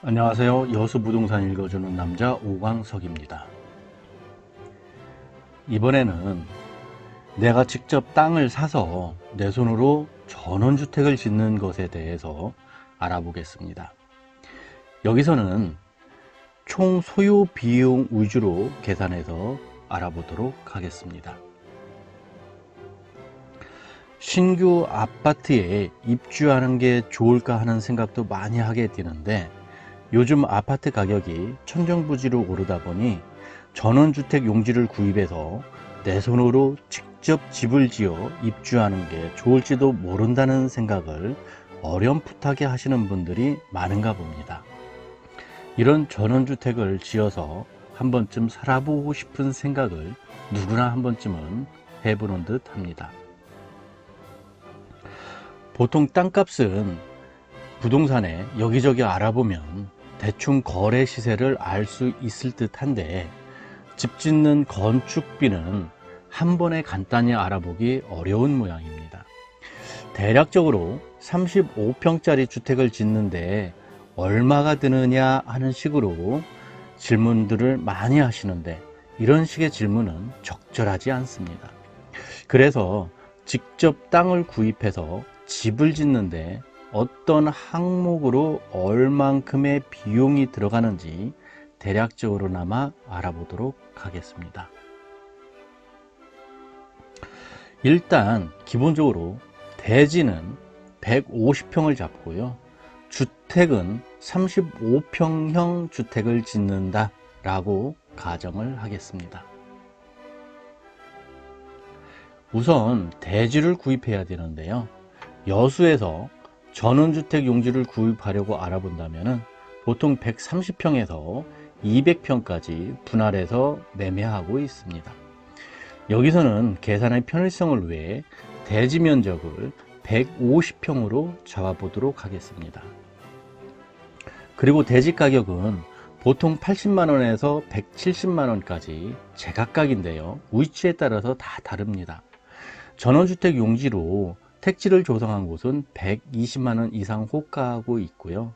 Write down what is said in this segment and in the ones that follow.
안녕하세요. 여수부동산 읽어주는 남자 오광석입니다. 이번에는 내가 직접 땅을 사서 내 손으로 전원주택을 짓는 것에 대해서 알아보겠습니다. 여기서는 총 소요 비용 위주로 계산해서 알아보도록 하겠습니다. 신규 아파트에 입주하는 게 좋을까 하는 생각도 많이 하게 되는데, 요즘 아파트 가격이 천정부지로 오르다 보니 전원주택 용지를 구입해서 내 손으로 직접 집을 지어 입주하는 게 좋을지도 모른다는 생각을 어렴풋하게 하시는 분들이 많은가 봅니다. 이런 전원주택을 지어서 한 번쯤 살아보고 싶은 생각을 누구나 한 번쯤은 해보는 듯 합니다. 보통 땅값은 부동산에 여기저기 알아보면 대충 거래 시세를 알 수 있을 듯 한데, 집 짓는 건축비는 한 번에 간단히 알아보기 어려운 모양입니다. 대략적으로 35평짜리 주택을 짓는데 얼마가 드느냐 하는 식으로 질문들을 많이 하시는데, 이런 식의 질문은 적절하지 않습니다. 그래서 직접 땅을 구입해서 집을 짓는데 어떤 항목으로 얼만큼의 비용이 들어가는지 대략적으로나마 알아보도록 하겠습니다. 일단 기본적으로 대지는 150평을 잡고요. 주택은 35평형 주택을 짓는다 라고 가정을 하겠습니다. 우선 대지를 구입해야 되는데요. 여수에서 전원주택 용지를 구입하려고 알아본다면 보통 130평에서 200평까지 분할해서 매매하고 있습니다. 여기서는 계산의 편의성을 위해 대지 면적을 150평으로 잡아보도록 하겠습니다. 그리고 대지 가격은 보통 80만원에서 170만원까지 제각각인데요. 위치에 따라서 다 다릅니다. 전원주택 용지로 택지를 조성한 곳은 120만원 이상 호가하고 있고요.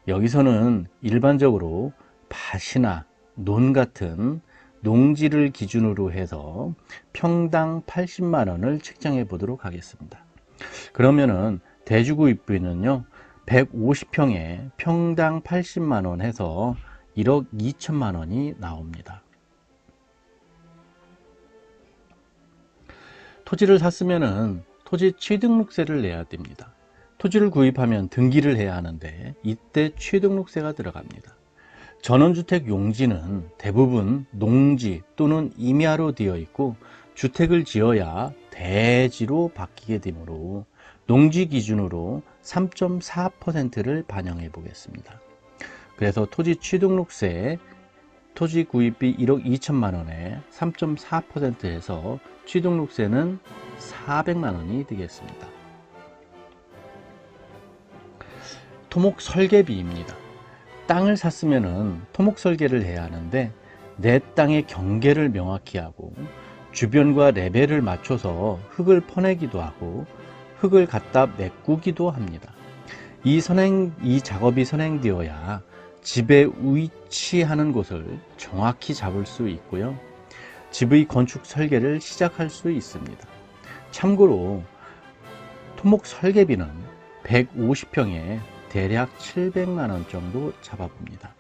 여기서는 일반적으로 밭이나 논 같은 농지를 기준으로 해서 평당 80만원을 책정해 보도록 하겠습니다. 그러면은 대주구입비는요, 150평에 평당 80만원 해서 1억 2천만원이 나옵니다. 토지를 샀으면은 토지 취등록세를 내야 됩니다. 토지를 구입하면 등기를 해야 하는데 이때 취등록세가 들어갑니다. 전원주택 용지는 대부분 농지 또는 임야로 되어 있고, 주택을 지어야 대지로 바뀌게 되므로 농지 기준으로 3.4%를 반영해 보겠습니다. 그래서 토지 취등록세, 토지 구입비 1억 2천만 원에 3.4% 해서 취등록세는 400만 원이 되겠습니다. 토목 설계비입니다. 땅을 샀으면 토목 설계를 해야 하는데, 내 땅의 경계를 명확히 하고 주변과 레벨을 맞춰서 흙을 퍼내기도 하고 흙을 갖다 메꾸기도 합니다. 이 작업이 선행되어야 집에 위치하는 곳을 정확히 잡을 수 있고요. 집의 건축 설계를 시작할 수 있습니다. 참고로 토목 설계비는 150평에 대략 700만원 정도 잡아봅니다.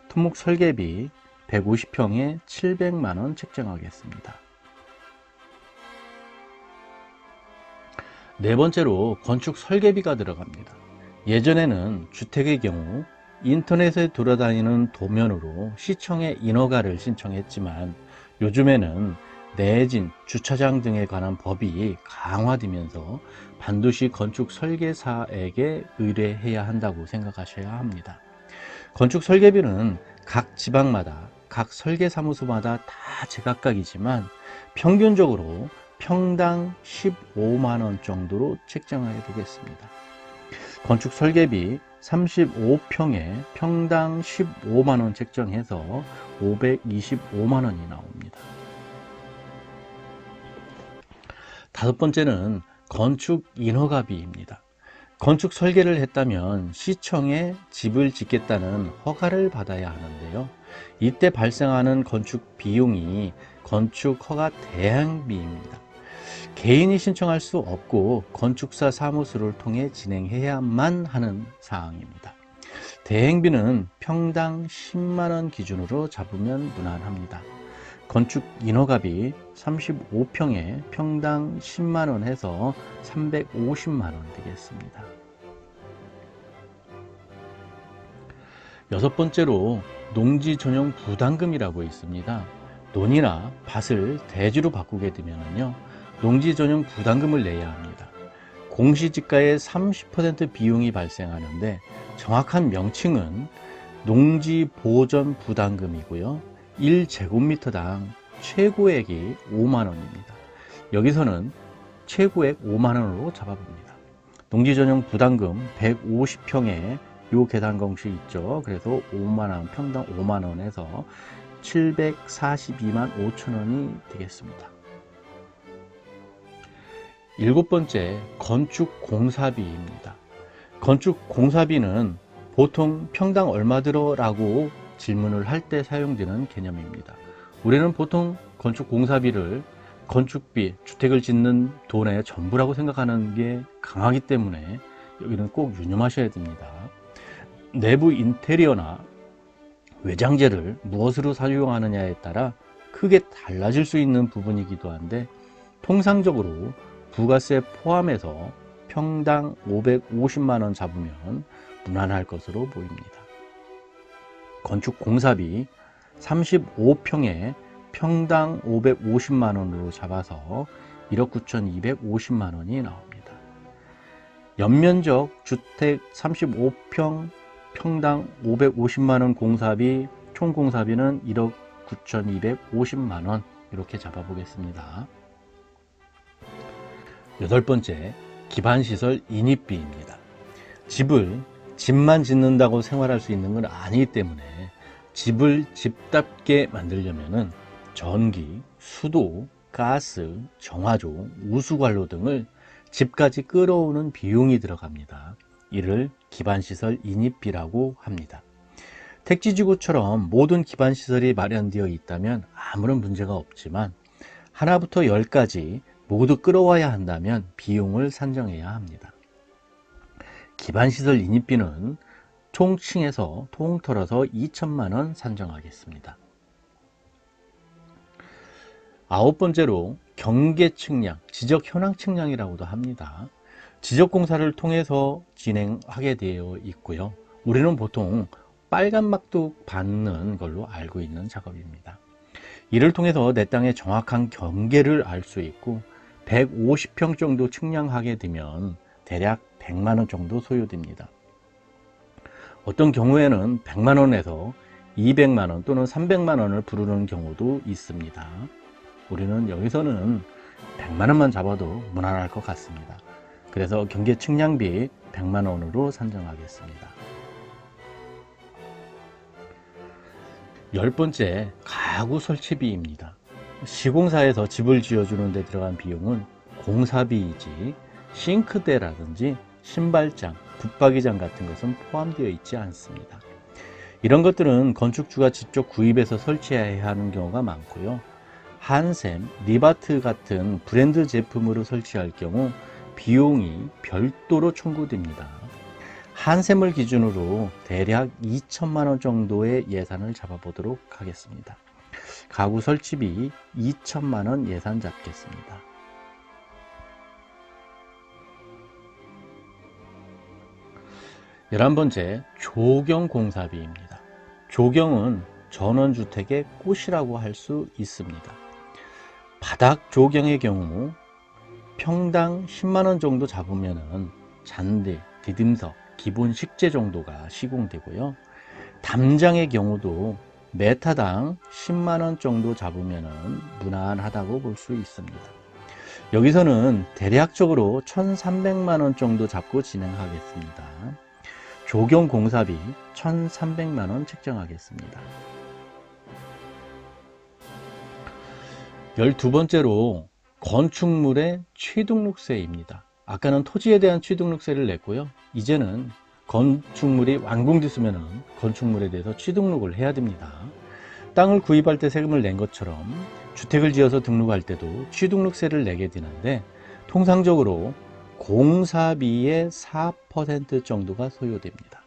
토목 설계비 150평에 700만원 책정하겠습니다. 네 번째로 건축 설계비가 들어갑니다. 예전에는 주택의 경우 인터넷에 돌아다니는 도면으로 시청에 인허가를 신청했지만, 요즘에는 내진, 주차장 등에 관한 법이 강화되면서 반드시 건축 설계사에게 의뢰해야 한다고 생각하셔야 합니다. 건축 설계비는 각 지방마다, 각 설계사무소마다 다 제각각이지만 평균적으로 평당 15만원 정도로 책정해 보겠습니다. 건축 설계비 35평에 평당 15만원 책정해서 525만원이 나옵니다. 다섯 번째는 건축 인허가비입니다. 건축 설계를 했다면 시청에 집을 짓겠다는 허가를 받아야 하는데요. 이때 발생하는 건축 비용이 건축 허가 대행비입니다. 개인이 신청할 수 없고 건축사 사무소를 통해 진행해야만 하는 사항입니다. 대행비는 평당 10만원 기준으로 잡으면 무난합니다. 건축 인허가비 35평에 평당 10만원 해서 350만원 되겠습니다. 여섯 번째로 농지 전용 부담금이라고 있습니다. 논이나 밭을 대지로 바꾸게 되면요, 농지 전용 부담금을 내야 합니다. 공시지가의 30% 비용이 발생하는데 정확한 명칭은 농지 보전 부담금이고요. 1제곱미터당 최고액이 5만원입니다. 여기서는 최고액 5만원으로 잡아봅니다. 농지 전용 부담금 150평에 요 계산 공식 있죠. 그래서 5만원, 평당 5만원 해서 742만 5천원이 되겠습니다. 일곱 번째, 건축 공사비입니다. 건축 공사비는 보통 평당 얼마 들어? 라고 질문을 할 때 사용되는 개념입니다. 우리는 보통 건축 공사비를 건축비, 주택을 짓는 돈의 전부라고 생각하는 게 강하기 때문에 여기는 꼭 유념하셔야 됩니다. 내부 인테리어나 외장재를 무엇으로 사용하느냐에 따라 크게 달라질 수 있는 부분이기도 한데, 통상적으로 부가세 포함해서 평당 550만원 잡으면 무난할 것으로 보입니다. 건축 공사비 35평에 평당 550만원으로 잡아서 1억 9,250만원이 나옵니다. 연면적 주택 35평 평당 550만원 공사비, 총 공사비는 1억 9,250만원 이렇게 잡아보겠습니다. 여덟 번째, 기반시설 인입비입니다. 집만 짓는다고 생활할 수 있는 건 아니기 때문에 집을 집답게 만들려면 전기, 수도, 가스, 정화조, 우수관로 등을 집까지 끌어오는 비용이 들어갑니다. 이를 기반시설 인입비라고 합니다. 택지지구처럼 모든 기반시설이 마련되어 있다면 아무런 문제가 없지만 하나부터 10까지 모두 끌어와야 한다면 비용을 산정해야 합니다. 기반시설 인입비는 총칭해서 통틀어서 2천만원 산정하겠습니다. 아홉 번째로 경계측량, 지적현황측량이라고도 합니다. 지적공사를 통해서 진행하게 되어 있고요. 우리는 보통 빨간막도 받는 걸로 알고 있는 작업입니다. 이를 통해서 내 땅의 정확한 경계를 알 수 있고 150평 정도 측량하게 되면 대략 100만원 정도 소요됩니다. 어떤 경우에는 100만원에서 200만원 또는 300만원을 부르는 경우도 있습니다. 우리는 여기서는 100만원만 잡아도 무난할 것 같습니다. 그래서 경계 측량비 100만원으로 산정하겠습니다. 열 번째, 가구 설치비입니다. 시공사에서 집을 지어주는 데 들어간 비용은 공사비이지 싱크대라든지 신발장, 붙박이장 같은 것은 포함되어 있지 않습니다. 이런 것들은 건축주가 직접 구입해서 설치해야 하는 경우가 많고요. 한샘, 리바트 같은 브랜드 제품으로 설치할 경우 비용이 별도로 청구됩니다. 한샘을 기준으로 대략 2천만원 정도의 예산을 잡아보도록 하겠습니다. 가구 설치비 2천만원 예산 잡겠습니다. 열한 번째, 조경 공사비입니다. 조경은 전원주택의 꽃이라고 할 수 있습니다. 바닥 조경의 경우 평당 10만원 정도 잡으면 잔디, 디딤석, 기본 식재 정도가 시공되고요. 담장의 경우도 메타당 10만원 정도 잡으면 무난하다고 볼 수 있습니다. 여기서는 대략적으로 1,300만원 정도 잡고 진행하겠습니다. 조경 공사비 1,300만원 책정하겠습니다. 12번째로 건축물의 취등록세입니다. 아까는 토지에 대한 취등록세를 냈고요. 이제는 건축물이 완공됐으면 건축물에 대해서 취등록을 해야 됩니다. 땅을 구입할 때 세금을 낸 것처럼 주택을 지어서 등록할 때도 취등록세를 내게 되는데, 통상적으로 공사비의 4% 정도가 소요됩니다.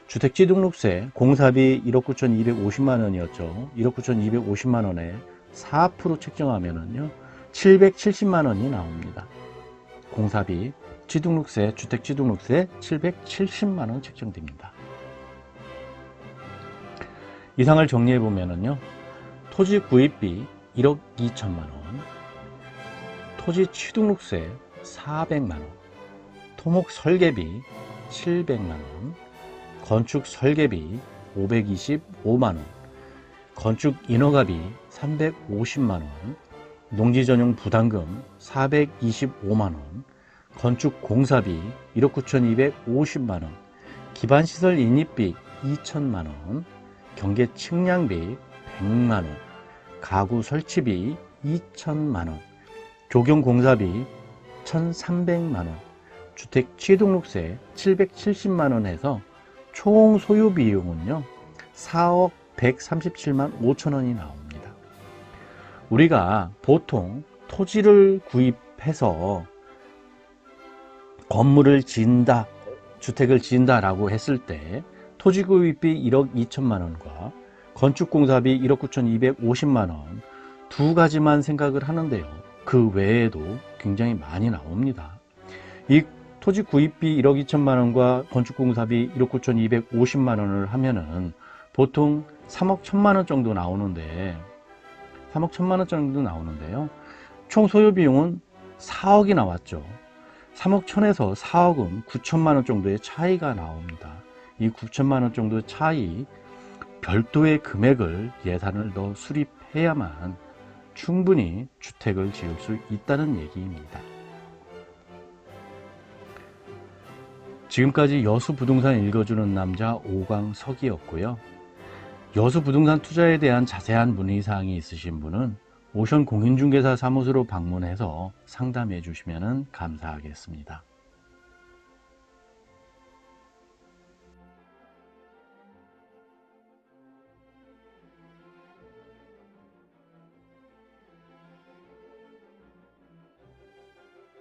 주택 취등록세 공사비 1억 9,250만 원이었죠. 1억 9,250만 원에 4% 책정하면은요 770만 원이 나옵니다. 공사비, 취등록세, 주택 취등록세 770만 원 책정됩니다. 이상을 정리해 보면은요, 토지 구입비 1억 2천만 원, 토지 취등록세 400만 원, 토목 설계비 700만 원, 건축 설계비 525만 원, 건축 인허가비 350만 원, 농지 전용 부담금 425만 원, 건축 공사비 1억 9,250만 원, 기반시설 인입비 2천만 원, 경계 측량비 100만 원, 가구 설치비 2천만 원, 조경 공사비 1,300만 원, 주택 취등록세 770만 원 해서 총 소요 비용은요 4억 137만 5천 원이 나옵니다. 우리가 보통 토지를 구입해서 건물을 지은다, 주택을 지은다 라고 했을 때 토지 구입비 1억 2천만 원과 건축공사비 1억 9,250만 원 두 가지만 생각을 하는데요, 그 외에도 굉장히 많이 나옵니다. 이 토지 구입비 1억 2천만 원과 건축공사비 1억 9,250만 원을 하면은 보통 3억 1천만 원 정도 나오는데, 3억 1천만 원 정도 나오는데요, 총 소요 비용은 4억이 나왔죠. 3억 1천에서 4억은 9천만 원 정도의 차이가 나옵니다. 이 9천만 원 정도의 차이, 별도의 금액을 예산을 더 수립해야만 충분히 주택을 지을 수 있다는 얘기입니다. 지금까지 여수부동산 읽어주는 남자 오광석이었고요. 여수부동산 투자에 대한 자세한 문의사항이 있으신 분은 오션 공인중개사 사무소로 방문해서 상담해 주시면 감사하겠습니다.